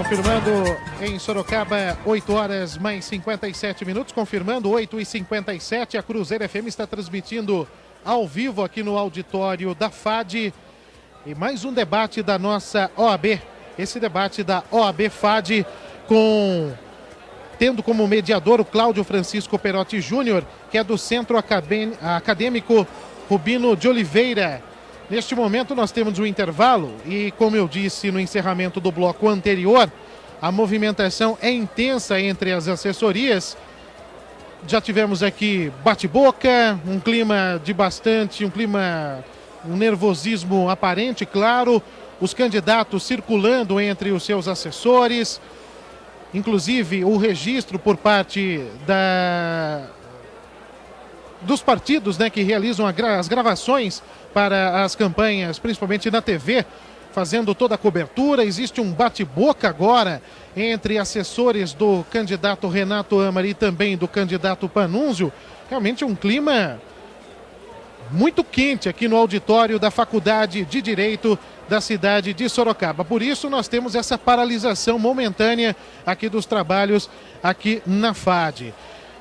Confirmando em Sorocaba, 8 horas mais 57 minutos. Confirmando, 8h57. A Cruzeiro FM está transmitindo ao vivo aqui no auditório da FAD. E mais um debate da nossa OAB. Esse debate da OAB FAD tendo como mediador o Cláudio Francisco Perotti Júnior, que é do Centro Acadêmico Rubino de Oliveira. Neste momento nós temos um intervalo e, como eu disse no encerramento do bloco anterior, a movimentação é intensa entre as assessorias. Já tivemos aqui bate-boca, um clima de um nervosismo aparente, claro, os candidatos circulando entre os seus assessores, inclusive o registro por parte dos partidos, né, que realizam as gravações para as campanhas, principalmente na TV, fazendo toda a cobertura. Existe um bate-boca agora entre assessores do candidato Renato Amari e também do candidato Panunzio. Realmente um clima muito quente aqui no auditório da Faculdade de Direito da cidade de Sorocaba. Por isso nós temos essa paralisação momentânea aqui dos trabalhos aqui na FAD.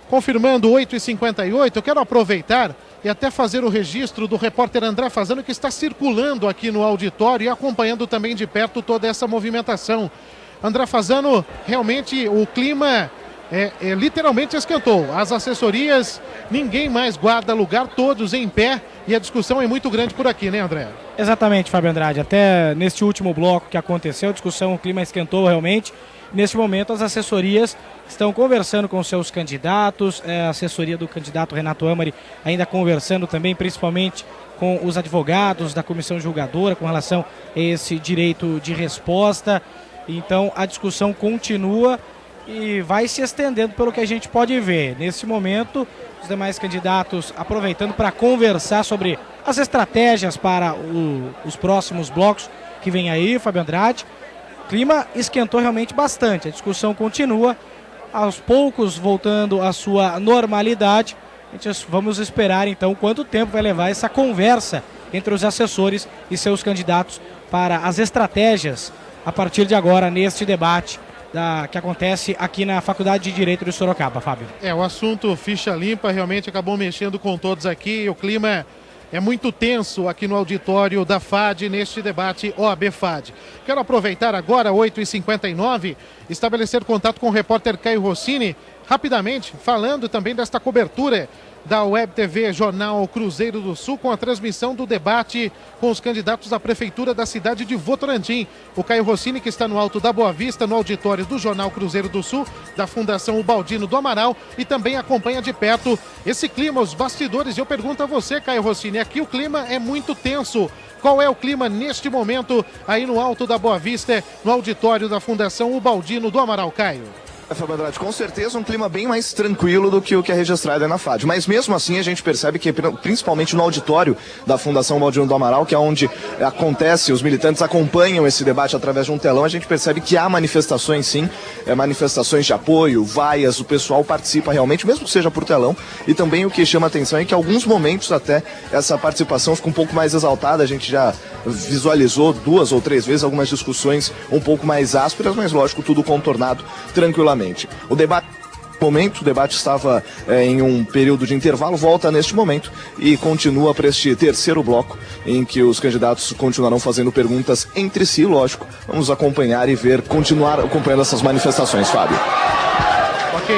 Confirmando 8h58, eu quero aproveitar e até fazer o registro do repórter André Fazano, que está circulando aqui no auditório e acompanhando também de perto toda essa movimentação. André Fazano, realmente o clima literalmente esquentou. As assessorias, ninguém mais guarda lugar, todos em pé, e a discussão é muito grande por aqui, né, André? Exatamente, Fábio Andrade. Até neste último bloco que aconteceu, a discussão, o clima esquentou realmente. Neste momento, as assessorias estão conversando com seus candidatos, a assessoria do candidato Renato Amari ainda conversando também, principalmente com os advogados da comissão julgadora com relação a esse direito de resposta. Então, a discussão continua e vai se estendendo pelo que a gente pode ver. Nesse momento, os demais candidatos aproveitando para conversar sobre as estratégias para os próximos blocos que vem aí, Fábio Andrade. O clima esquentou realmente bastante, a discussão continua, aos poucos voltando à sua normalidade. Vamos esperar então quanto tempo vai levar essa conversa entre os assessores e seus candidatos para as estratégias a partir de agora neste debate que acontece aqui na Faculdade de Direito de Sorocaba, Fábio. O assunto ficha limpa realmente acabou mexendo com todos aqui, o clima é muito tenso aqui no auditório da FAD neste debate OAB FAD. Quero aproveitar agora, 8h59, estabelecer contato com o repórter Caio Rossini, rapidamente, falando também desta cobertura da Web TV Jornal Cruzeiro do Sul, com a transmissão do debate com os candidatos à Prefeitura da cidade de Votorantim. O Caio Rossini, que está no Alto da Boa Vista, no auditório do Jornal Cruzeiro do Sul, da Fundação Ubaldino do Amaral, e também acompanha de perto esse clima, os bastidores. Eu pergunto a você, Caio Rossini, aqui o clima é muito tenso. Qual é o clima neste momento aí no Alto da Boa Vista, no auditório da Fundação Ubaldino do Amaral, Caio? Fábio Andrade, com certeza um clima bem mais tranquilo do que o que é registrado na FAD, mas mesmo assim a gente percebe que principalmente no auditório da Fundação Ubaldino do Amaral, que é onde acontece, os militantes acompanham esse debate através de um telão, a gente percebe que há manifestações sim, manifestações de apoio, vaias, o pessoal participa realmente, mesmo que seja por telão, e também o que chama atenção é que em alguns momentos até essa participação fica um pouco mais exaltada, a gente já visualizou 2 ou 3 vezes algumas discussões um pouco mais ásperas, mas lógico, tudo contornado tranquilamente. O debate estava em um período de intervalo, volta neste momento e continua para este terceiro bloco, em que os candidatos continuarão fazendo perguntas entre si, lógico. Vamos acompanhar e continuar acompanhando essas manifestações, Fábio.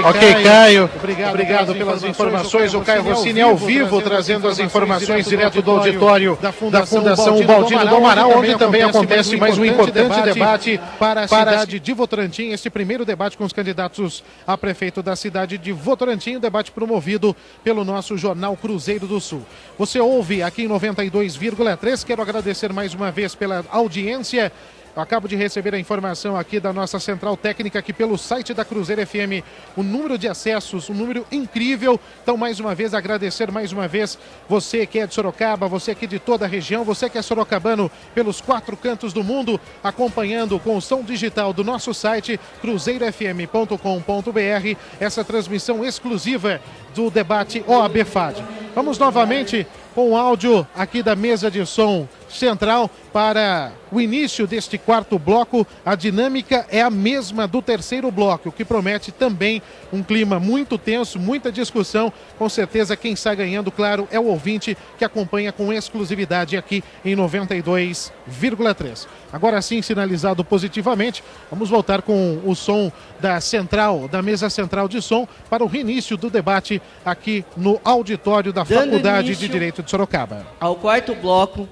Ok, Caio. Obrigado pelas informações. O Caio Rossini ao vivo, trazendo as informações direto do auditório da Fundação Ubaldino do Amaral, onde também acontece mais um importante debate para a cidade de Votorantim. Este primeiro debate com os candidatos a prefeito da cidade de Votorantim, um debate promovido pelo nosso jornal Cruzeiro do Sul. Você ouve aqui em 92,3. Quero agradecer mais uma vez pela audiência. Eu acabo de receber a informação aqui da nossa central técnica, que pelo site da Cruzeiro FM, o número de acessos, um número incrível. Então, mais uma vez, agradecer mais uma vez você que é de Sorocaba, você aqui de toda a região, você que é sorocabano pelos 4 cantos do mundo, acompanhando com o som digital do nosso site, cruzeirofm.com.br, essa transmissão exclusiva do debate OAB FAD. Vamos novamente com o áudio aqui da mesa de som central para o início deste quarto bloco. A dinâmica é a mesma do terceiro bloco, o que promete também um clima muito tenso, muita discussão. Com certeza quem sai ganhando, claro, é o ouvinte que acompanha com exclusividade aqui em 92,3. Agora sim, sinalizado positivamente, vamos voltar com o som da central, da mesa central de som, para o reinício do debate aqui no auditório da Faculdade de Direito de Sorocaba. Ao quarto bloco,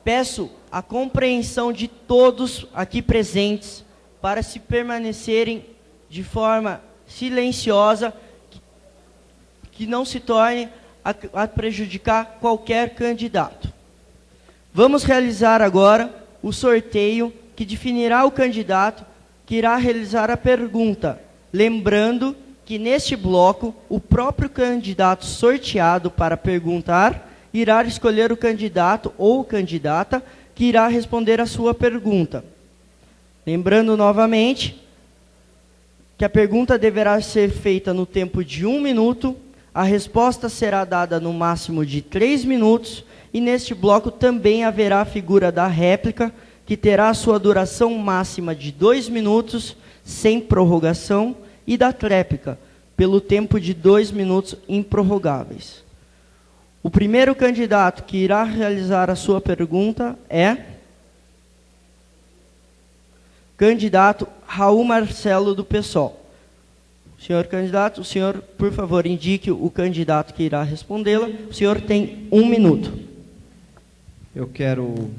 peço a compreensão de todos aqui presentes para se permanecerem de forma silenciosa, que não se torne a prejudicar qualquer candidato. Vamos realizar agora o sorteio que definirá o candidato que irá realizar a pergunta. Lembrando que neste bloco, o próprio candidato sorteado para perguntar irá escolher o candidato ou candidata que irá responder a sua pergunta. Lembrando novamente que a pergunta deverá ser feita no tempo de 1 minuto, a resposta será dada no máximo de 3 minutos, e neste bloco também haverá a figura da réplica, que terá a sua duração máxima de 2 minutos, sem prorrogação, e da tréplica, pelo tempo de 2 minutos improrrogáveis. O primeiro candidato que irá realizar a sua pergunta é candidato Raul Marcelo, do PSOL. Senhor candidato, o senhor, por favor, indique o candidato que irá respondê-la. O senhor tem 1 minuto. Eu quero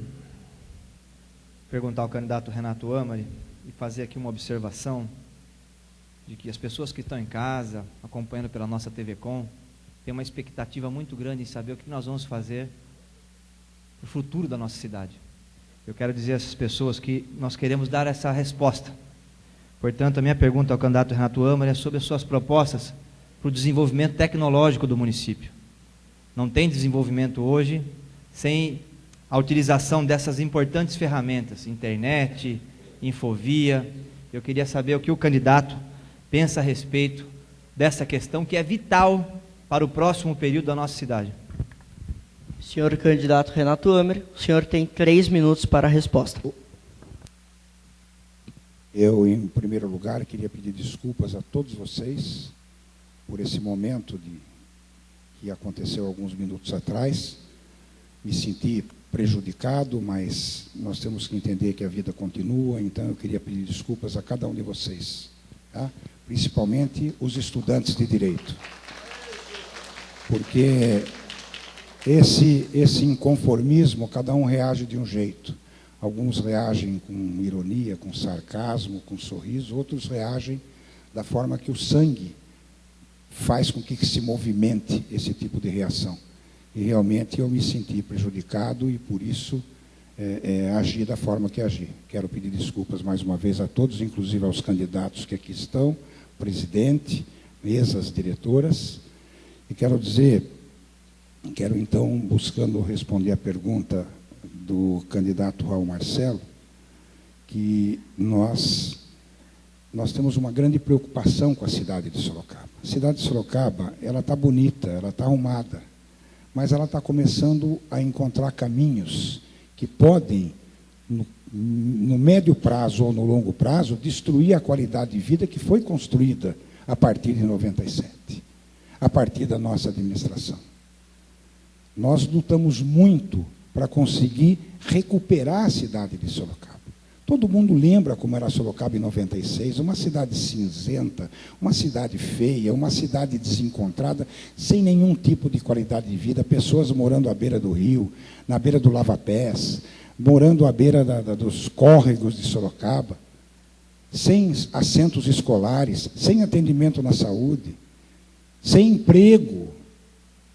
perguntar ao candidato Renato Amari e fazer aqui uma observação de que as pessoas que estão em casa, acompanhando pela nossa TV Com, têm uma expectativa muito grande em saber o que nós vamos fazer para o futuro da nossa cidade. Eu quero dizer a essas pessoas que nós queremos dar essa resposta. Portanto, a minha pergunta ao candidato Renato Amari é sobre as suas propostas para o desenvolvimento tecnológico do município. Não tem desenvolvimento hoje sem a utilização dessas importantes ferramentas, internet, infovia. Eu queria saber o que o candidato pensa a respeito dessa questão que é vital para o próximo período da nossa cidade. Senhor candidato Renato Amari, o senhor tem 3 minutos para a resposta. Eu, em primeiro lugar, queria pedir desculpas a todos vocês por esse momento que aconteceu alguns minutos atrás. Me senti prejudicado, mas nós temos que entender que a vida continua, então eu queria pedir desculpas a cada um de vocês, tá? Principalmente os estudantes de Direito. Porque esse inconformismo, cada um reage de um jeito. Alguns reagem com ironia, com sarcasmo, com sorriso, outros reagem da forma que o sangue faz com que se movimente esse tipo de reação. E realmente eu me senti prejudicado e por isso agi da forma que agi. Quero pedir desculpas mais uma vez a todos, inclusive aos candidatos que aqui estão, presidente, mesas diretoras, e quero então, buscando responder a pergunta do candidato Raul Marcelo, que nós temos uma grande preocupação com a cidade de Sorocaba. A cidade de Sorocaba, ela está bonita, ela está arrumada, mas ela está começando a encontrar caminhos que podem, no médio prazo ou no longo prazo, destruir a qualidade de vida que foi construída a partir de 97, a partir da nossa administração. Nós lutamos muito para conseguir recuperar a cidade de Sorocaba. Todo mundo lembra como era Sorocaba em 96, uma cidade cinzenta, uma cidade feia, uma cidade desencontrada, sem nenhum tipo de qualidade de vida, pessoas morando à beira do rio, na beira do lava-pés, morando à beira dos córregos de Sorocaba, sem assentos escolares, sem atendimento na saúde, sem emprego.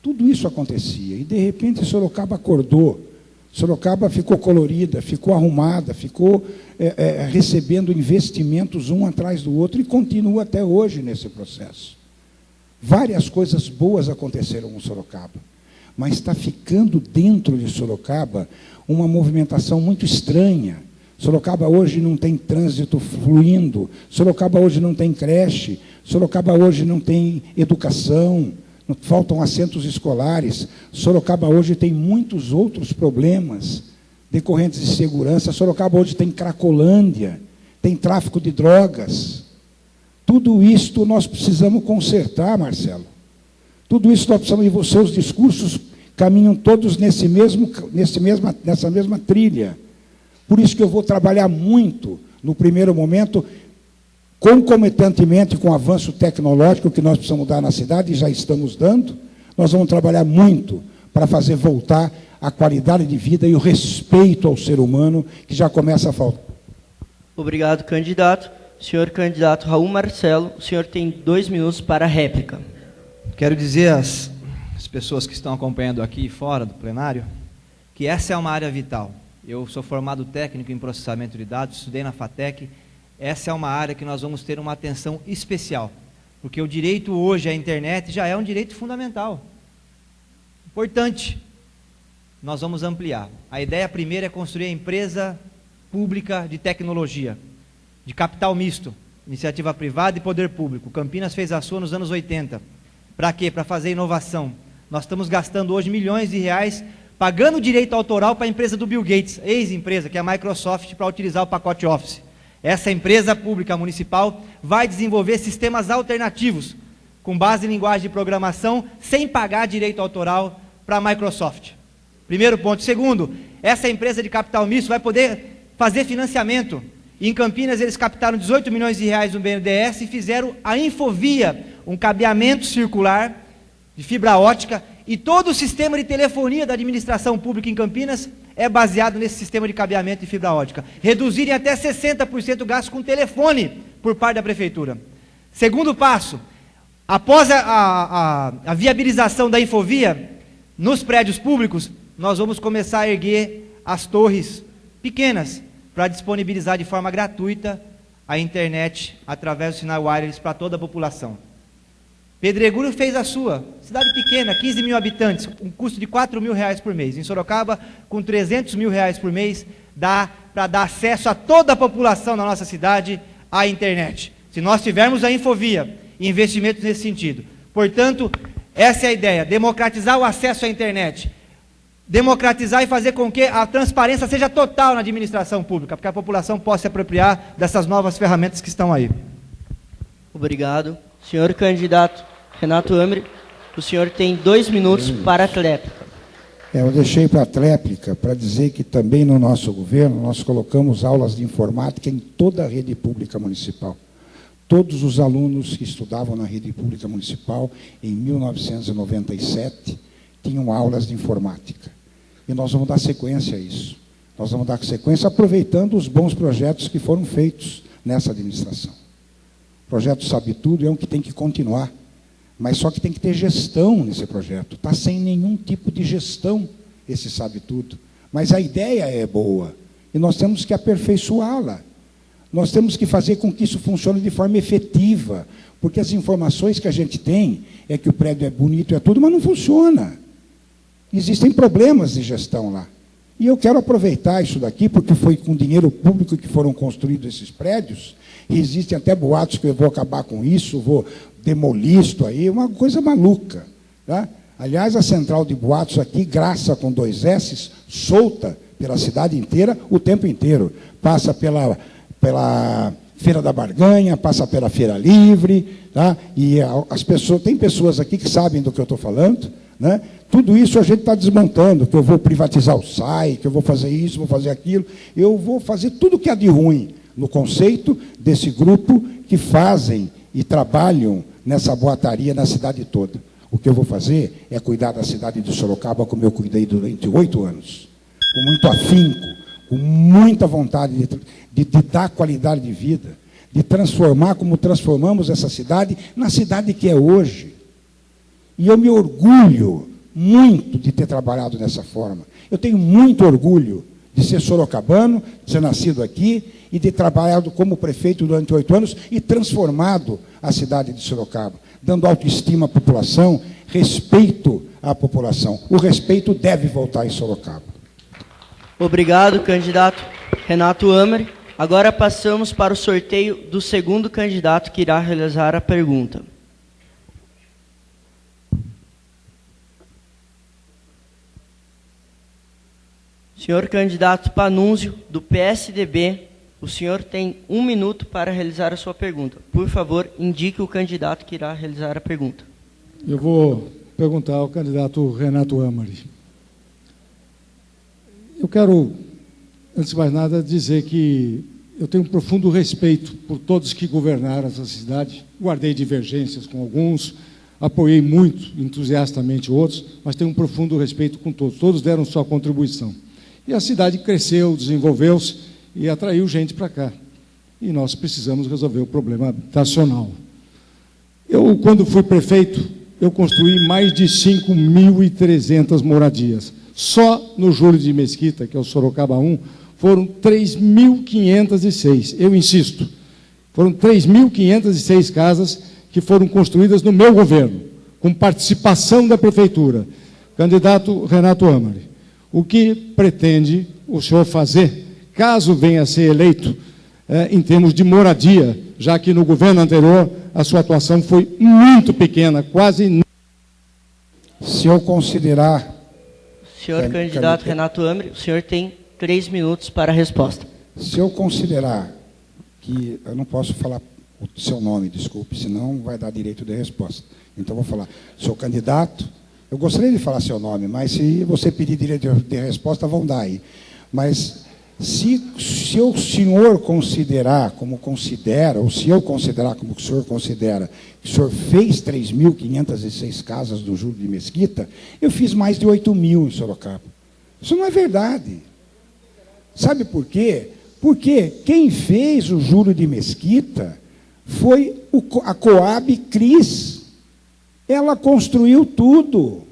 Tudo isso acontecia. E, de repente, Sorocaba acordou. Sorocaba ficou colorida, ficou arrumada, ficou recebendo investimentos um atrás do outro e continua até hoje nesse processo. Várias coisas boas aconteceram com Sorocaba, mas está ficando dentro de Sorocaba uma movimentação muito estranha. Sorocaba hoje não tem trânsito fluindo, Sorocaba hoje não tem creche, Sorocaba hoje não tem educação, faltam assentos escolares. Sorocaba hoje tem muitos outros problemas decorrentes de segurança. Sorocaba hoje tem Cracolândia, tem tráfico de drogas. Tudo isto nós precisamos consertar, Marcelo. Tudo isso nós precisamos, e os seus discursos caminham todos nessa mesma trilha. Por isso que eu vou trabalhar muito, no primeiro momento, concomitantemente com o avanço tecnológico que nós precisamos dar na cidade, e já estamos dando, nós vamos trabalhar muito para fazer voltar a qualidade de vida e o respeito ao ser humano, que já começa a faltar. Obrigado, candidato. Senhor candidato Raul Marcelo, o senhor tem 2 minutos para a réplica. Quero dizer às pessoas que estão acompanhando aqui fora do plenário, que essa é uma área vital. Eu sou formado técnico em processamento de dados, estudei na FATEC. Essa é uma área que nós vamos ter uma atenção especial, porque o direito hoje à internet já é um direito fundamental, importante. Nós vamos ampliar. A ideia primeira é construir a empresa pública de tecnologia, de capital misto, iniciativa privada e poder público. Campinas fez a sua nos anos 80. Para quê? Para fazer inovação. Nós estamos gastando hoje milhões de reais pagando direito autoral para a empresa do Bill Gates, ex-empresa, que é a Microsoft, para utilizar o pacote Office. Essa empresa pública municipal vai desenvolver sistemas alternativos, com base em linguagem de programação, sem pagar direito autoral para a Microsoft. Primeiro ponto. Segundo, essa empresa de capital misto vai poder fazer financiamento. Em Campinas eles captaram 18 milhões de reais no BNDES e fizeram a Infovia, um cabeamento circular de fibra ótica, e todo o sistema de telefonia da administração pública em Campinas é baseado nesse sistema de cabeamento de fibra ótica. Reduzirem até 60% o gasto com telefone por parte da prefeitura. Segundo passo, após a viabilização da Infovia, nos prédios públicos, nós vamos começar a erguer as torres pequenas, para disponibilizar de forma gratuita a internet através do sinal wireless para toda a população. Pedregulho fez a sua, cidade pequena, 15 mil habitantes, um custo de 4 mil reais por mês. Em Sorocaba, com 300 mil reais por mês, dá para dar acesso a toda a população da nossa cidade à internet. Se nós tivermos a Infovia e investimentos nesse sentido. Portanto, essa é a ideia, democratizar o acesso à internet. Democratizar e fazer com que a transparência seja total na administração pública, para que a população possa se apropriar dessas novas ferramentas que estão aí. Obrigado. Senhor candidato Renato Amri, o senhor tem 2 minutos para a tréplica. Eu deixei para a tréplica para dizer que também no nosso governo nós colocamos aulas de informática em toda a rede pública municipal. Todos os alunos que estudavam na rede pública municipal em 1997 tinham aulas de informática. E nós vamos dar sequência a isso. Nós vamos dar sequência aproveitando os bons projetos que foram feitos nessa administração. O projeto Sabe Tudo é um que tem que continuar, mas só que tem que ter gestão nesse projeto. Está sem nenhum tipo de gestão esse Sabe Tudo. Mas a ideia é boa e nós temos que aperfeiçoá-la. Nós temos que fazer com que isso funcione de forma efetiva, porque as informações que a gente tem é que o prédio é bonito, é tudo, mas não funciona. Existem problemas de gestão lá. E eu quero aproveitar isso daqui, porque foi com dinheiro público que foram construídos esses prédios, e existem até boatos que eu vou acabar com isso, vou demolir isso aí, uma coisa maluca. Tá? Aliás, a central de boatos aqui, Graça com 2 S, solta pela cidade inteira o tempo inteiro. Passa pela Feira da Barganha, passa pela Feira Livre, tá? E as pessoas, tem pessoas aqui que sabem do que eu estou falando, né? Tudo isso a gente está desmontando, que eu vou privatizar o SAI, que eu vou fazer isso, vou fazer aquilo, eu vou fazer tudo que há de ruim no conceito desse grupo que fazem e trabalham nessa boataria na cidade toda. O que eu vou fazer é cuidar da cidade de Sorocaba como eu cuidei durante 8 anos, com muito afinco, com muita vontade de dar qualidade de vida, de transformar como transformamos essa cidade na cidade que é hoje. E eu me orgulho muito de ter trabalhado dessa forma. Eu tenho muito orgulho de ser sorocabano, de ser nascido aqui e de ter trabalhado como prefeito durante 8 anos e transformado a cidade de Sorocaba, dando autoestima à população, respeito à população. O respeito deve voltar em Sorocaba. Obrigado, candidato Renato Amri. Agora passamos para o sorteio do segundo candidato que irá realizar a pergunta. Senhor candidato Panunzio, do PSDB, o senhor tem 1 minuto para realizar a sua pergunta. Por favor, indique o candidato que irá realizar a pergunta. Eu vou perguntar ao candidato Renato Amari. Eu quero, antes de mais nada, dizer que eu tenho um profundo respeito por todos que governaram essa cidade. Guardei divergências com alguns, apoiei muito entusiastamente outros, mas tenho um profundo respeito com todos. Todos deram sua contribuição. E a cidade cresceu, desenvolveu-se e atraiu gente para cá. E nós precisamos resolver o problema habitacional. Eu, quando fui prefeito, eu construí mais de 5.300 moradias. Só no Júlio de Mesquita, que é o Sorocaba 1, foram 3.506. Eu insisto, foram 3.506 casas que foram construídas no meu governo, com participação da prefeitura. Candidato Renato Amari, o que pretende o senhor fazer, caso venha a ser eleito, em termos de moradia, já que no governo anterior a sua atuação foi muito pequena, quase... Se eu considerar... Senhor candidato Renato Amari, o senhor tem 3 minutos para a resposta. Se eu considerar que... Eu não posso falar o seu nome, desculpe, senão vai dar direito de resposta. Então, vou falar, sou candidato... Eu gostaria de falar seu nome, mas se você pedir direito de resposta, vão dar aí. Mas se o senhor considerar como considera, ou se eu considerar como o senhor considera, que o senhor fez 3.506 casas do Júlio de Mesquita, eu fiz mais de 8.000 em Sorocaba. Isso não é verdade. Sabe por quê? Porque quem fez o Júlio de Mesquita foi a Coab Cris. Ela construiu tudo.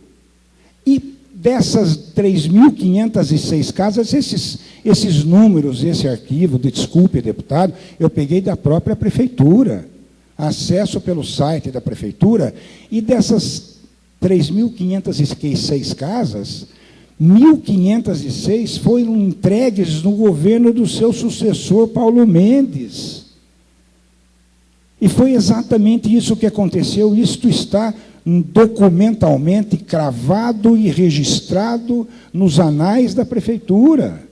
E dessas 3.506 casas, esses números, esse arquivo, desculpe, deputado, eu peguei da própria prefeitura. Acesso pelo site da prefeitura. E dessas 3.506 casas, 1.506 foram entregues no governo do seu sucessor, Paulo Mendes. E foi exatamente isso que aconteceu. Isto está documentalmente cravado e registrado nos anais da prefeitura.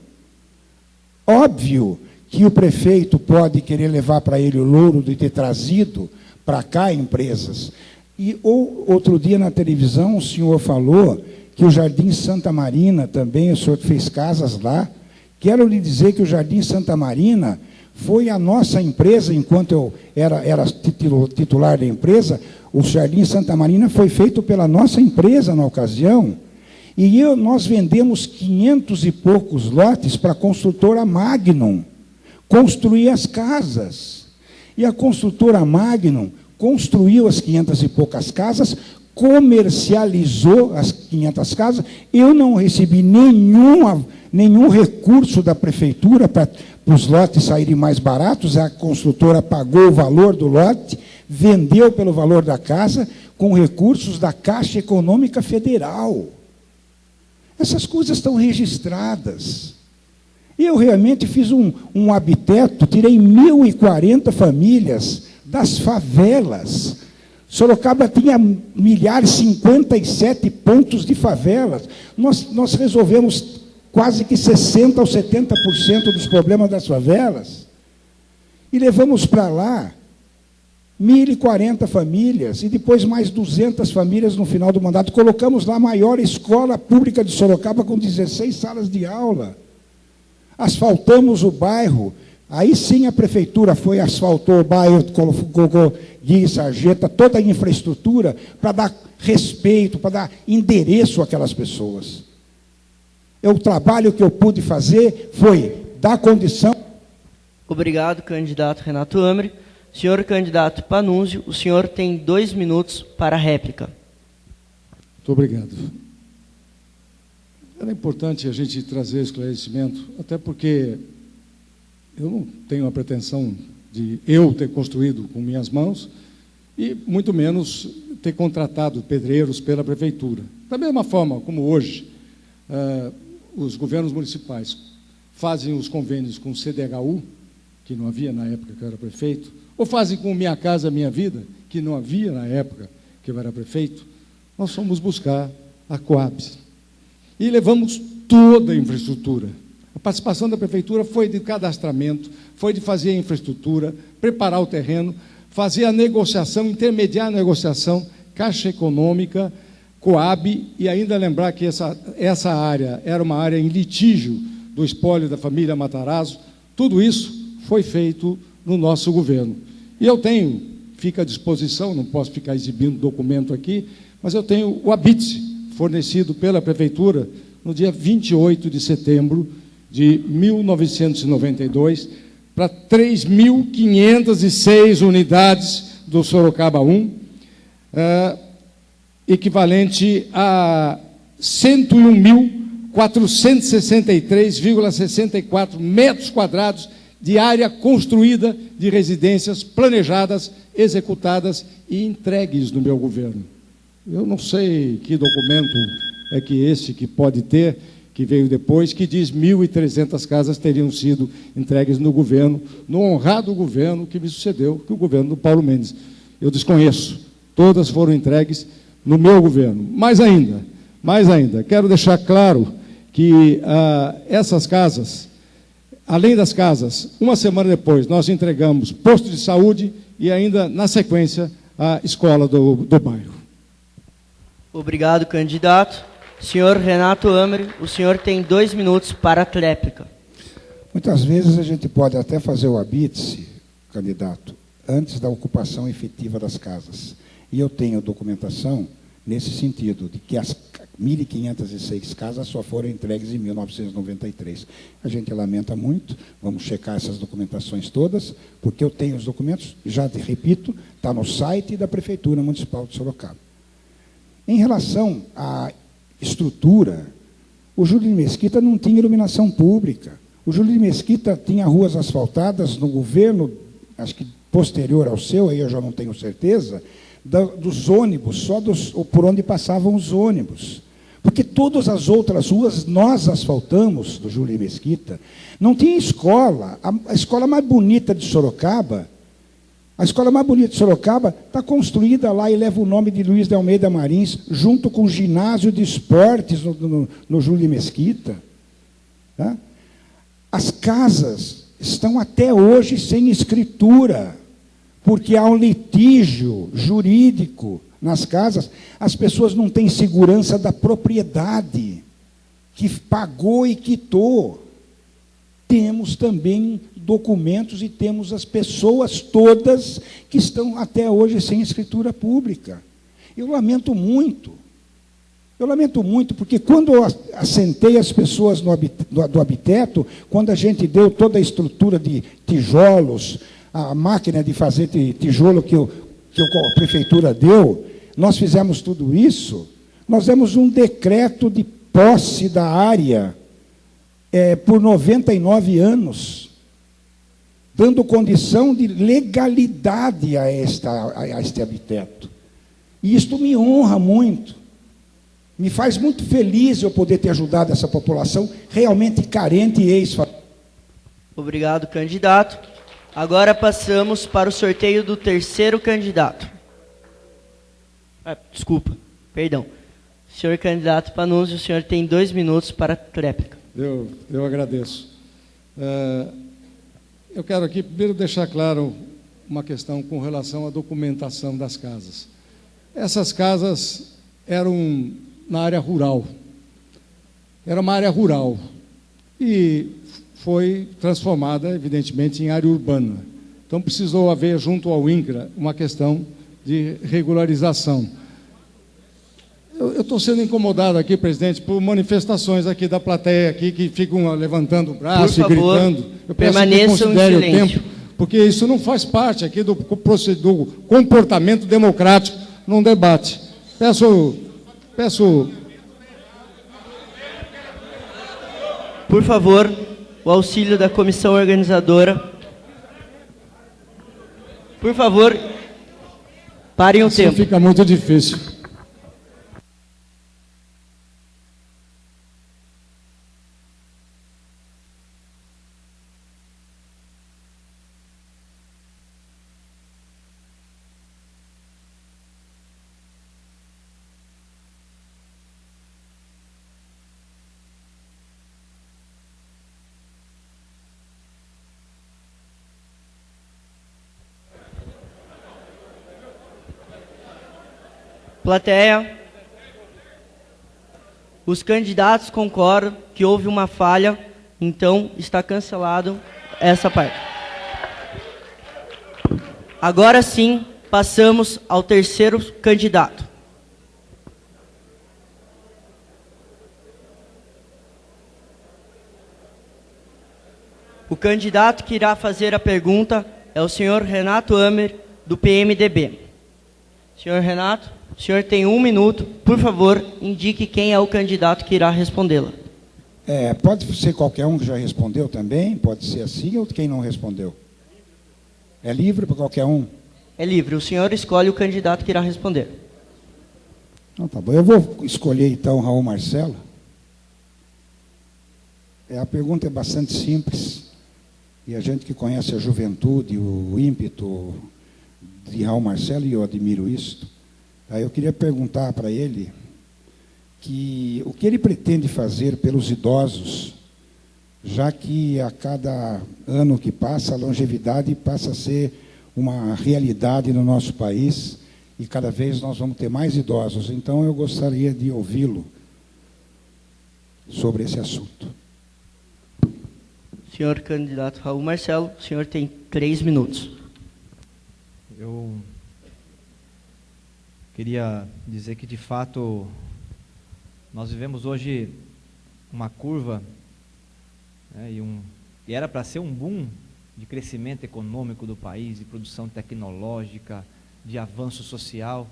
Óbvio que o prefeito pode querer levar para ele o louro de ter trazido para cá empresas. E outro dia na televisão o senhor falou que o Jardim Santa Marina também, o senhor fez casas lá. Quero lhe dizer que o Jardim Santa Marina foi a nossa empresa, enquanto eu era titular da empresa, o Jardim Santa Marina foi feito pela nossa empresa na ocasião, e nós vendemos 500 e poucos lotes para a construtora Magnum construir as casas. E a construtora Magnum construiu as 500 e poucas casas, comercializou as 500 casas, eu não recebi nenhum recurso da prefeitura para os lotes saírem mais baratos, a construtora pagou o valor do lote, vendeu pelo valor da casa, com recursos da Caixa Econômica Federal. Essas coisas estão registradas. Eu realmente fiz um habiteto, tirei 1.040 famílias das favelas. Sorocaba tinha 57 pontos de favelas. Nós resolvemos quase que 60% ou 70% dos problemas das favelas. E levamos para lá 1.040 famílias, e depois mais 200 famílias no final do mandato. Colocamos lá a maior escola pública de Sorocaba, com 16 salas de aula. Asfaltamos o bairro. Aí sim a prefeitura asfaltou o bairro, colocou guia e sarjeta, toda a infraestrutura, para dar respeito, para dar endereço àquelas pessoas. O trabalho que eu pude fazer foi dar condição... Obrigado, candidato Renato Amari. Senhor candidato Panunzio, o senhor tem 2 minutos para a réplica. Muito obrigado. Era importante a gente trazer esclarecimento, até porque eu não tenho a pretensão de eu ter construído com minhas mãos e muito menos ter contratado pedreiros pela prefeitura. Da mesma forma como hoje os governos municipais fazem os convênios com o CDHU, que não havia na época que eu era prefeito, ou fazem com Minha Casa Minha Vida, que não havia na época que eu era prefeito, nós fomos buscar a Coab. E levamos toda a infraestrutura. A participação da prefeitura foi de cadastramento, foi de fazer a infraestrutura, preparar o terreno, fazer a negociação, intermediar a negociação, Caixa Econômica, Coab, e ainda lembrar que essa área era uma área em litígio do espólio da família Matarazzo. Tudo isso foi feito no nosso governo. E eu tenho, fica à disposição, não posso ficar exibindo documento aqui, mas eu tenho o habite fornecido pela prefeitura no dia 28 de setembro de 1992 para 3.506 unidades do Sorocaba 1, equivalente a 101.463,64 metros quadrados de área construída de residências planejadas, executadas e entregues no meu governo. Eu não sei que documento é que este que pode ter, que veio depois, que diz 1.300 casas teriam sido entregues no governo, no honrado governo que me sucedeu, que é o governo do Paulo Mendes. Eu desconheço. Todas foram entregues no meu governo. Mais ainda, quero deixar claro que essas casas, além das casas, uma semana depois, nós entregamos posto de saúde e ainda, na sequência, a escola do bairro. Obrigado, candidato. Senhor Renato Amri, o senhor tem 2 minutos para a tréplica. Muitas vezes a gente pode até fazer o habite, candidato, antes da ocupação efetiva das casas. E eu tenho documentação nesse sentido, de que as 1.506 casas só foram entregues em 1993. A gente lamenta muito, vamos checar essas documentações todas, porque eu tenho os documentos, já te repito, está no site da Prefeitura Municipal de Sorocaba. Em relação à estrutura, o Júlio de Mesquita não tinha iluminação pública. O Júlio de Mesquita tinha ruas asfaltadas no governo, acho que posterior ao seu, aí eu já não tenho certeza, dos ônibus, só por onde passavam os ônibus. Porque todas as outras ruas nós asfaltamos, do Júlio de Mesquita. Não tinha escola. A escola mais bonita de Sorocaba, está construída lá e leva o nome de Luiz de Almeida Marins, junto com o ginásio de esportes no Júlio de Mesquita. Tá? As casas estão até hoje sem escritura, porque há um litígio jurídico nas casas. As pessoas não têm segurança da propriedade, que pagou e quitou. Temos também documentos e temos as pessoas todas que estão até hoje sem escritura pública. Eu lamento muito, porque quando eu assentei as pessoas do Habiteto, quando a gente deu toda a estrutura de tijolos, a máquina de fazer tijolo que a prefeitura deu, nós fizemos tudo isso, nós demos um decreto de posse da área por 99 anos, dando condição de legalidade a este Habiteto. E isto me honra muito, me faz muito feliz eu poder ter ajudado essa população realmente carente e ex-família. Obrigado, candidato. Agora passamos para o sorteio do terceiro candidato. Desculpa, perdão. Senhor candidato Panunzio, o senhor tem 2 minutos para a tréplica. Eu agradeço. Eu quero aqui primeiro deixar claro uma questão com relação à documentação das casas. Essas casas eram na área rural. Era uma área rural. E foi transformada, evidentemente, em área urbana. Então, precisou haver, junto ao INCRA, uma questão de regularização. Eu estou sendo incomodado aqui, presidente, por manifestações aqui da plateia, aqui, que ficam levantando o braço e gritando. Eu peço que considere o tempo, porque isso não faz parte aqui do comportamento democrático num debate. Peço... Por favor, o auxílio da comissão organizadora. Por favor, parem o tempo. Fica muito difícil. Plateia. Os candidatos concordam que houve uma falha, então está cancelado essa parte. Agora sim, passamos ao terceiro candidato. O candidato que irá fazer a pergunta é o senhor Renato Amer, do PMDB. Senhor Renato, o senhor tem 1 minuto. Por favor, indique quem é o candidato que irá respondê-la. Pode ser qualquer um que já respondeu também, pode ser assim, ou quem não respondeu? É livre para qualquer um? É livre, o senhor escolhe o candidato que irá responder. Então, tá bom. Eu vou escolher então Raul Marcelo. A pergunta é bastante simples. E a gente que conhece a juventude, o ímpeto de Raul Marcelo, e eu admiro isso, aí eu queria perguntar para ele o que ele pretende fazer pelos idosos, já que a cada ano que passa, a longevidade passa a ser uma realidade no nosso país, e cada vez nós vamos ter mais idosos. Então, eu gostaria de ouvi-lo sobre esse assunto. Senhor candidato Raul Marcelo, o senhor tem 3 minutos. Eu queria dizer que, de fato, nós vivemos hoje uma curva, né, e era para ser um boom de crescimento econômico do país, de produção tecnológica, de avanço social,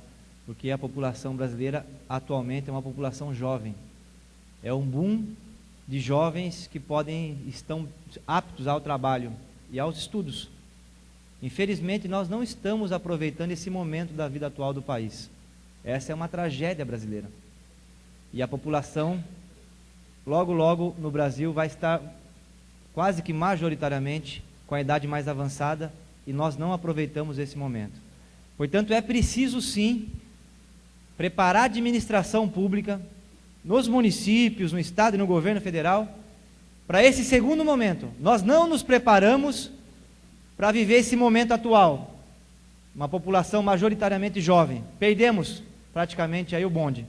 porque a população brasileira atualmente é uma população jovem. É um boom de jovens que estão aptos ao trabalho e aos estudos. Infelizmente, nós não estamos aproveitando esse momento da vida atual do país. Essa é uma tragédia brasileira. E a população, logo, logo, no Brasil, vai estar quase que majoritariamente com a idade mais avançada, e nós não aproveitamos esse momento. Portanto, é preciso, sim, preparar a administração pública, nos municípios, no Estado e no governo federal, para esse segundo momento. Nós não nos preparamos para viver esse momento atual. Uma população majoritariamente jovem. Perdemos praticamente aí o bonde.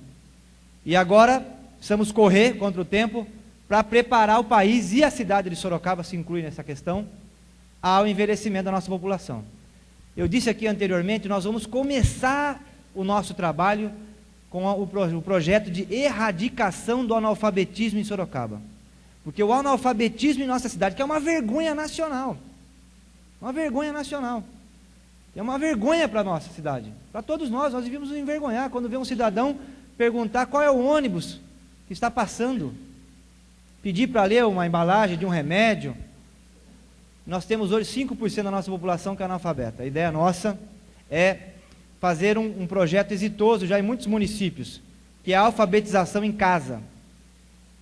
E agora precisamos correr contra o tempo para preparar o país, e a cidade de Sorocaba se inclui nessa questão, ao envelhecimento da nossa população. Eu disse aqui anteriormente, nós vamos começar o nosso trabalho com o projeto de erradicação do analfabetismo em Sorocaba. Porque o analfabetismo em nossa cidade, que é uma vergonha nacional, uma vergonha nacional, é uma vergonha para a nossa cidade, para todos nós devíamos nos envergonhar quando vê um cidadão perguntar qual é o ônibus que está passando, pedir para ler uma embalagem de um remédio. Nós temos hoje 5% da nossa população que é analfabeta. A ideia nossa é fazer um projeto exitoso já em muitos municípios, que é a alfabetização em casa.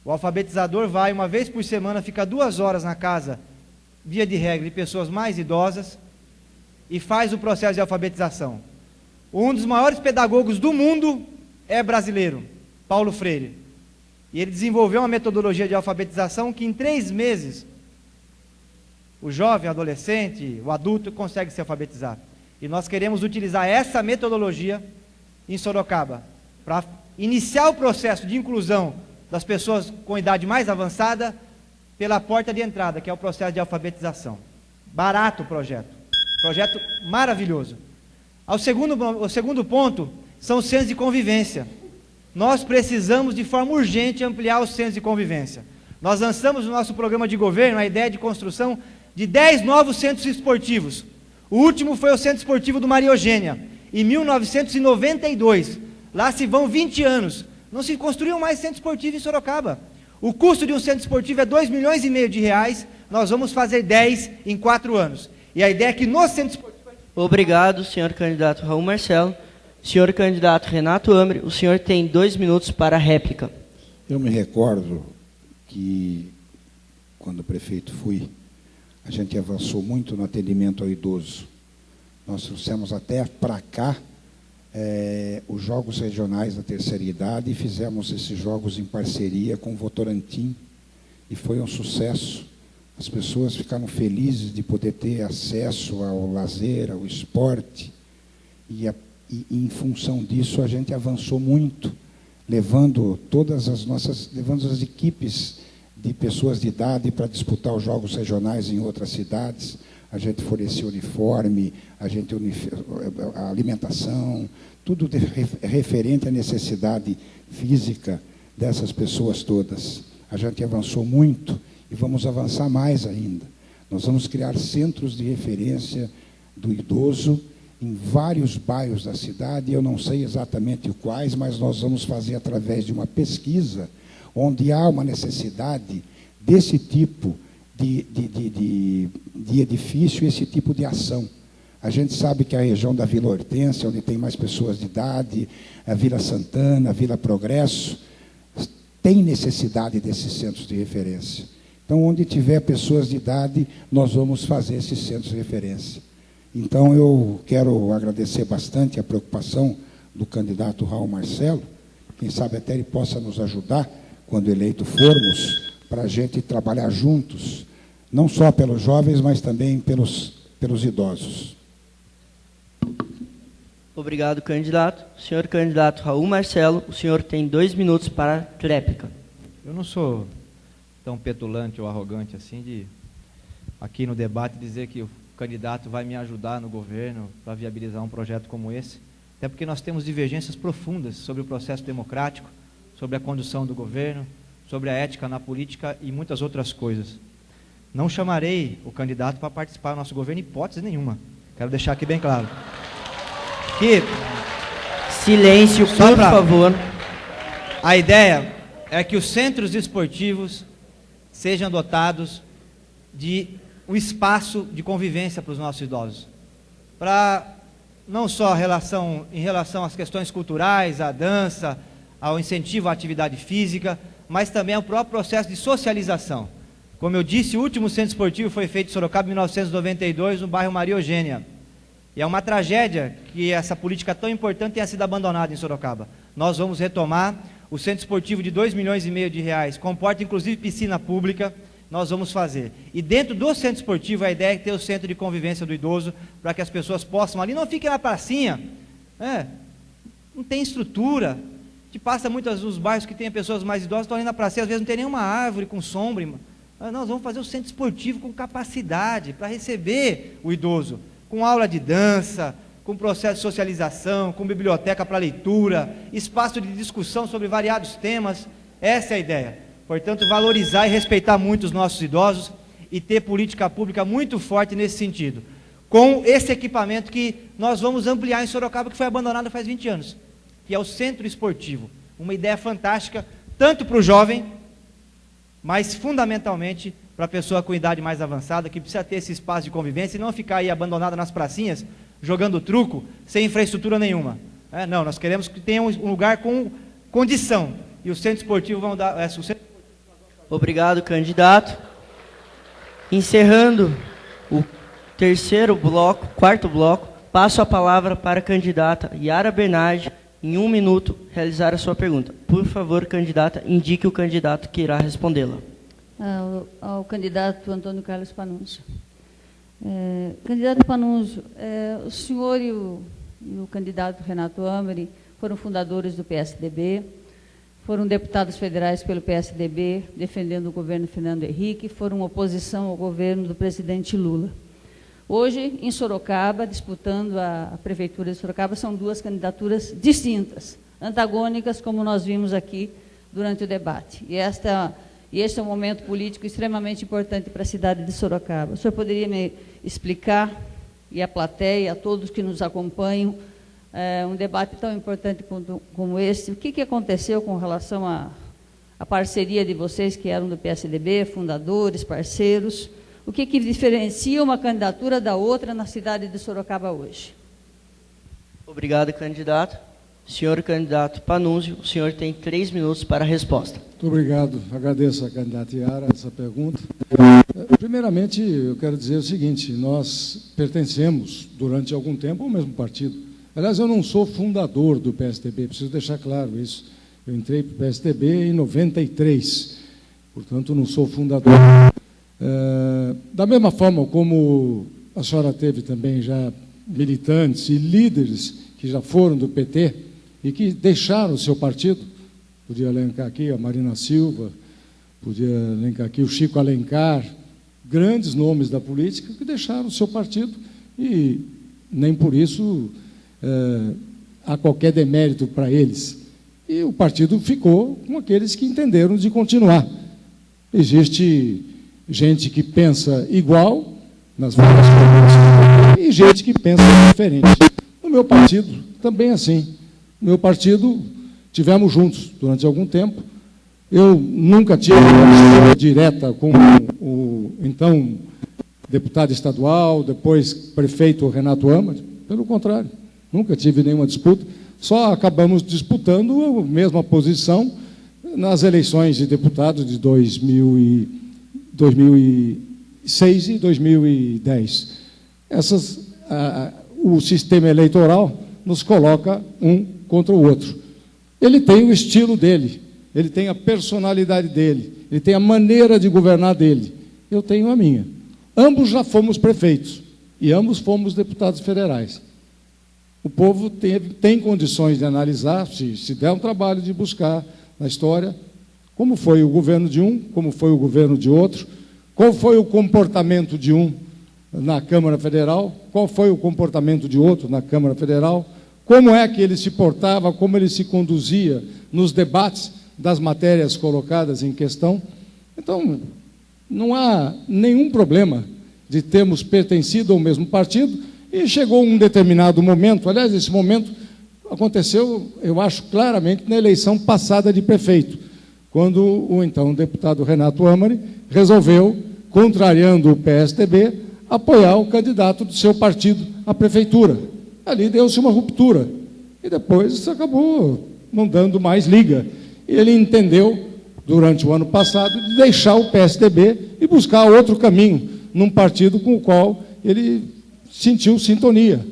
O alfabetizador vai uma vez por semana, fica 2 horas na casa, via de regra, de pessoas mais idosas, e faz o processo de alfabetização. Um dos maiores pedagogos do mundo é brasileiro, Paulo Freire. E ele desenvolveu uma metodologia de alfabetização que em 3 meses, o jovem, o adolescente, o adulto consegue se alfabetizar. E nós queremos utilizar essa metodologia em Sorocaba, para iniciar o processo de inclusão das pessoas com idade mais avançada pela porta de entrada, que é o processo de alfabetização. Barato o projeto maravilhoso. O segundo ponto são os centros de convivência. Nós precisamos de forma urgente ampliar os centros de convivência. Nós lançamos no nosso programa de governo a ideia de construção de 10 novos centros esportivos. O último foi o Centro Esportivo do Maria Eugênia, em 1992. Lá se vão 20 anos. Não se construiu mais centro esportivo em Sorocaba. O custo de um centro esportivo é R$2,5 milhões de reais. Nós vamos fazer 10 em 4 anos. E a ideia é que no centro esportivo... Obrigado, senhor candidato Raul Marcelo. Senhor candidato Renato Amer, o senhor tem 2 minutos para a réplica. Eu me recordo que, quando prefeito fui, a gente avançou muito no atendimento ao idoso. Nós trouxemos até para cá os jogos regionais da terceira idade e fizemos esses jogos em parceria com o Votorantim. E foi um sucesso. As pessoas ficaram felizes de poder ter acesso ao lazer, ao esporte. E E em função disso a gente avançou muito, levando as equipes de pessoas de idade para disputar os jogos regionais em outras cidades. A gente forneceu uniforme, a alimentação, tudo referente à necessidade física dessas pessoas todas. A gente avançou muito e vamos avançar mais ainda. Nós vamos criar centros de referência do idoso em vários bairros da cidade, eu não sei exatamente quais, mas nós vamos fazer através de uma pesquisa, onde há uma necessidade desse tipo de edifício, esse tipo de ação. A gente sabe que a região da Vila Hortência, onde tem mais pessoas de idade, a Vila Santana, a Vila Progresso, tem necessidade desses centros de referência. Então, onde tiver pessoas de idade, nós vamos fazer esses centros de referência. Então, eu quero agradecer bastante a preocupação do candidato Raul Marcelo. Quem sabe até ele possa nos ajudar, quando eleito formos, para a gente trabalhar juntos, não só pelos jovens, mas também pelos idosos. Obrigado, candidato. Senhor candidato Raul Marcelo, o senhor tem 2 minutos para a réplica. Eu não sou tão petulante ou arrogante assim de, aqui no debate, dizer que o candidato vai me ajudar no governo para viabilizar um projeto como esse, até porque nós temos divergências profundas sobre o processo democrático, sobre a condução do governo, sobre a ética na política e muitas outras coisas. Não chamarei o candidato para participar do nosso governo, hipótese nenhuma. Quero deixar aqui bem claro. Que silêncio, por favor. A ideia é que os centros esportivos sejam dotados de um espaço de convivência para os nossos idosos. Para não só em relação às questões culturais, à dança, ao incentivo à atividade física, mas também ao próprio processo de socialização. Como eu disse, o último centro esportivo foi feito em Sorocaba em 1992, no bairro Maria Eugênia. E é uma tragédia que essa política tão importante tenha sido abandonada em Sorocaba. Nós vamos retomar o centro esportivo de R$2,5 milhões, comporta inclusive piscina pública, nós vamos fazer. E dentro do centro esportivo a ideia é ter o centro de convivência do idoso, para que as pessoas possam ali, não fiquem na pracinha, não tem estrutura. A gente passa muitas nos bairros que tem pessoas mais idosas, estão ali na pracinha, às vezes não tem nenhuma árvore com sombra. Nós vamos fazer o centro esportivo com capacidade para receber o idoso, com aula de dança, com processo de socialização, com biblioteca para leitura, espaço de discussão sobre variados temas. Essa é a ideia. Portanto, valorizar e respeitar muito os nossos idosos e ter política pública muito forte nesse sentido. Com esse equipamento que nós vamos ampliar em Sorocaba, que foi abandonado faz 20 anos, que é o centro esportivo. Uma ideia fantástica, tanto para o jovem, mas fundamentalmente para a pessoa com idade mais avançada, que precisa ter esse espaço de convivência e não ficar aí abandonada nas pracinhas, jogando truco, sem infraestrutura nenhuma. Não, nós queremos que tenha um lugar com condição. E o centro esportivo vão dar... Obrigado, candidato. Encerrando o quarto bloco, passo a palavra para a candidata Yara Bernardi, em 1 minuto, realizar a sua pergunta. Por favor, candidata, indique o candidato que irá respondê-la. Ao candidato Antônio Carlos Panunzio. Candidato Panunzio, o senhor e o candidato Renato Ameri foram fundadores do PSDB, foram deputados federais pelo PSDB, defendendo o governo Fernando Henrique, foram oposição ao governo do presidente Lula. Hoje, em Sorocaba, disputando a prefeitura de Sorocaba, são 2 candidaturas distintas, antagônicas, como nós vimos aqui durante o debate. E este é um momento político extremamente importante para a cidade de Sorocaba. O senhor poderia me explicar, e a plateia, a todos que nos acompanham, um debate tão importante como esse, o que aconteceu com relação à parceria de vocês, que eram do PSDB, fundadores, parceiros, o que diferencia uma candidatura da outra na cidade de Sorocaba hoje? Obrigado, candidato. Senhor candidato Panunzio, o senhor tem 3 minutos para a resposta. Muito obrigado. Agradeço a candidata Yara essa pergunta. Primeiramente, eu quero dizer o seguinte, nós pertencemos, durante algum tempo, ao mesmo partido. Aliás, eu não sou fundador do PSDB, preciso deixar claro isso. Eu entrei para o PSDB em 93, portanto, não sou fundador. Da mesma forma como a senhora teve também já militantes e líderes que já foram do PT e que deixaram o seu partido. Podia elencar aqui a Marina Silva, podia elencar aqui o Chico Alencar, grandes nomes da política que deixaram o seu partido e nem por isso há qualquer demérito para eles. E o partido ficou com aqueles que entenderam de continuar. Existe gente que pensa igual nas várias coisas e gente que pensa diferente. No meu partido, também assim. No meu partido, tivemos juntos durante algum tempo. Eu nunca tive uma disputa direta com o então deputado estadual, depois prefeito Renato Amari. Pelo contrário, nunca tive nenhuma disputa. Só acabamos disputando a mesma posição nas eleições de deputados de 2006 e 2010. O sistema eleitoral nos coloca um contra o outro. Ele tem o estilo dele, ele tem a personalidade dele, ele tem a maneira de governar dele. Eu tenho a minha. Ambos já fomos prefeitos e ambos fomos deputados federais. O povo tem condições de analisar, se der um trabalho de buscar na história, como foi o governo de um, como foi o governo de outro, qual foi o comportamento de um na Câmara Federal, qual foi o comportamento de outro na Câmara Federal, como é que ele se portava, como ele se conduzia nos debates das matérias colocadas em questão. Então, não há nenhum problema de termos pertencido ao mesmo partido e chegou um determinado momento, aliás, esse momento aconteceu, eu acho claramente, na eleição passada de prefeito, quando o então deputado Renato Amari resolveu, contrariando o PSDB, apoiar o candidato do seu partido à prefeitura. Ali deu-se uma ruptura e depois acabou não dando mais liga. E ele entendeu, durante o ano passado, de deixar o PSDB e buscar outro caminho, num partido com o qual ele sentiu sintonia.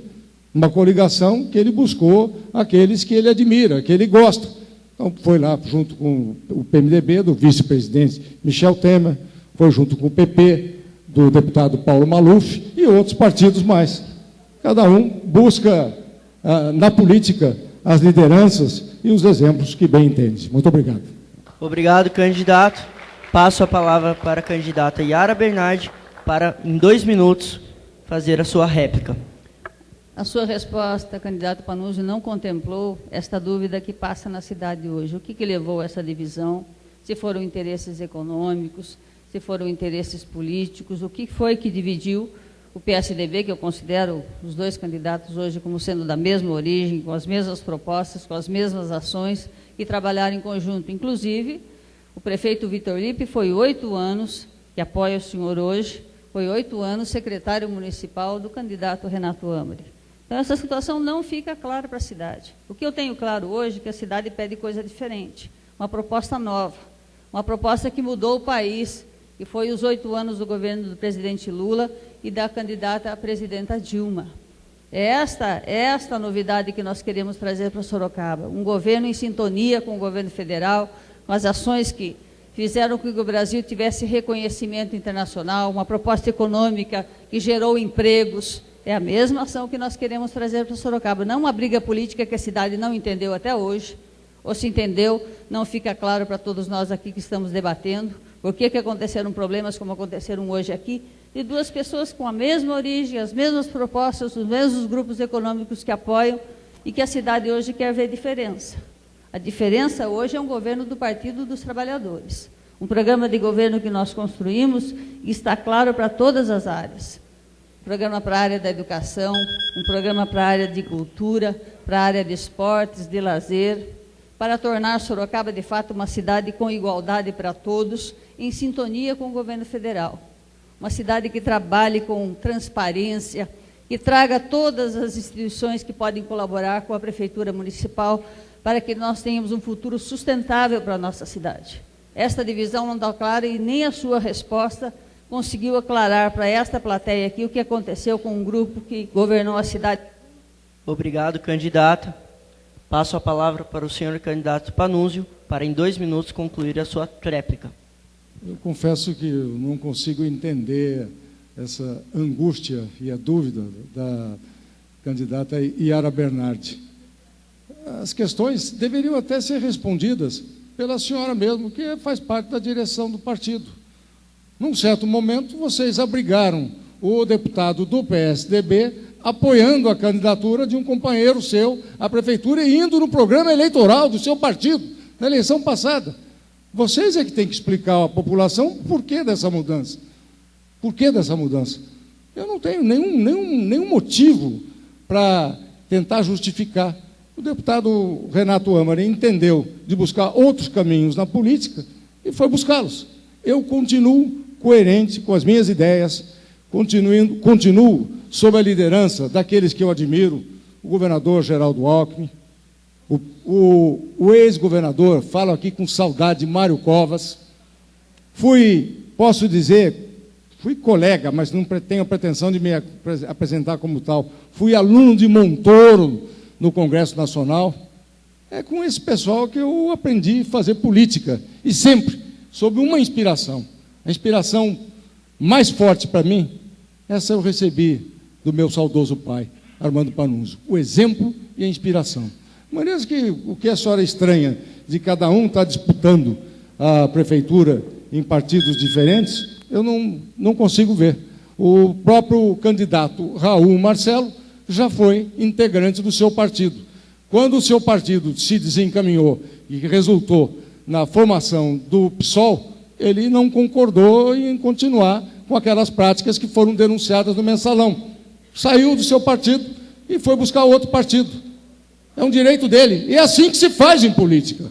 Uma coligação que ele buscou aqueles que ele admira, que ele gosta. Então, foi lá junto com o PMDB, do vice-presidente Michel Temer, foi junto com o PP, do deputado Paulo Maluf e outros partidos mais. Cada um busca, na política, as lideranças e os exemplos que bem entende. Muito obrigado. Obrigado, candidato. Passo a palavra para a candidata Yara Bernardi, para, em 2 minutos, fazer a sua réplica. A sua resposta, candidato Panunzio, não contemplou esta dúvida que passa na cidade hoje. O que levou a essa divisão? Se foram interesses econômicos, se foram interesses políticos, o que foi que dividiu o PSDB, que eu considero os dois candidatos hoje como sendo da mesma origem, com as mesmas propostas, com as mesmas ações, e trabalharam em conjunto. Inclusive, o prefeito Vitor Lippe foi 8 anos, que apoia o senhor hoje, foi 8 anos secretário municipal do candidato Renato Amari. Então, essa situação não fica clara para a cidade. O que eu tenho claro hoje é que a cidade pede coisa diferente, uma proposta nova, uma proposta que mudou o país, que foi os 8 anos do governo do presidente Lula e da candidata à presidenta Dilma. É esta novidade que nós queremos trazer para Sorocaba, um governo em sintonia com o governo federal, com as ações que fizeram com que o Brasil tivesse reconhecimento internacional, uma proposta econômica que gerou empregos. É a mesma ação que nós queremos trazer para Sorocaba, não uma briga política que a cidade não entendeu até hoje, ou se entendeu, não fica claro para todos nós aqui que estamos debatendo, por que aconteceram problemas como aconteceram hoje aqui, de 2 pessoas com a mesma origem, as mesmas propostas, os mesmos grupos econômicos que apoiam, e que a cidade hoje quer ver diferença. A diferença hoje é um governo do Partido dos Trabalhadores, um programa de governo que nós construímos e está claro para todas as áreas. Um programa para a área da educação, um programa para a área de cultura, para a área de esportes, de lazer, para tornar Sorocaba, de fato, uma cidade com igualdade para todos, em sintonia com o governo federal. Uma cidade que trabalhe com transparência, que traga todas as instituições que podem colaborar com a Prefeitura Municipal para que nós tenhamos um futuro sustentável para a nossa cidade. Esta divisão não está clara e nem a sua resposta conseguiu aclarar para esta plateia aqui o que aconteceu com um grupo que governou a cidade. Obrigado, candidata. Passo a palavra para o senhor candidato Panunzio, para em 2 minutos concluir a sua réplica. Eu confesso que eu não consigo entender essa angústia e a dúvida candidata Yara Bernardi. As questões deveriam até ser respondidas pela senhora mesmo, que faz parte da direção do partido. Num certo momento, vocês abrigaram o deputado do PSDB apoiando a candidatura de um companheiro seu à prefeitura e indo no programa eleitoral do seu partido, na eleição passada. Vocês é que têm que explicar à população o porquê dessa mudança. Por que dessa mudança? Eu não tenho nenhum motivo para tentar justificar. O deputado Renato Amari entendeu de buscar outros caminhos na política e foi buscá-los. Eu continuo coerente com as minhas ideias, continuo sob a liderança daqueles que eu admiro, o governador Geraldo Alckmin, o ex-governador, falo aqui com saudade, Mário Covas. Posso dizer, fui colega, mas não tenho a pretensão de me apresentar como tal. Fui aluno de Montoro no Congresso Nacional. É com esse pessoal que eu aprendi a fazer política, e sempre sob uma inspiração. A inspiração mais forte para mim, essa eu recebi do meu saudoso pai, Armando Panunzio, o exemplo e a inspiração. De maneira que o que a senhora estranha de cada um estar disputando a prefeitura em partidos diferentes, eu não consigo ver. O próprio candidato Raul Marcelo já foi integrante do seu partido. Quando o seu partido se desencaminhou e resultou na formação do PSOL, ele não concordou em continuar com aquelas práticas que foram denunciadas no Mensalão. Saiu do seu partido e foi buscar outro partido. É um direito dele. E é assim que se faz em política.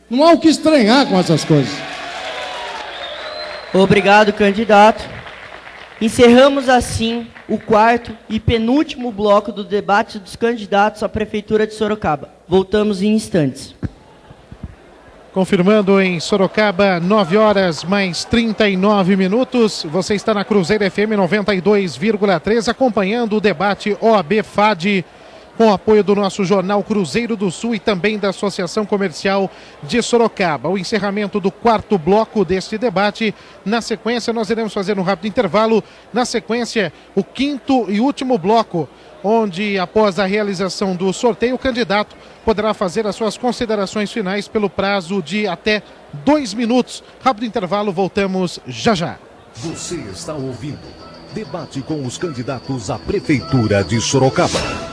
Não há o que estranhar com essas coisas. Obrigado, candidato. Encerramos assim o quarto e penúltimo bloco do debate dos candidatos à Prefeitura de Sorocaba. Voltamos em instantes. Confirmando em Sorocaba, 9 horas mais 39 minutos. Você está na Cruzeiro FM 92,3, acompanhando o debate OAB-FAD, com apoio do nosso jornal Cruzeiro do Sul e também da Associação Comercial de Sorocaba. O encerramento do quarto bloco deste debate. Na sequência, nós iremos fazer um rápido intervalo. Na sequência, o quinto e último bloco, onde, após a realização do sorteio, o candidato poderá fazer as suas considerações finais pelo prazo de até 2 minutos. Rápido intervalo, voltamos já já. Você está ouvindo Debate com os candidatos à Prefeitura de Sorocaba.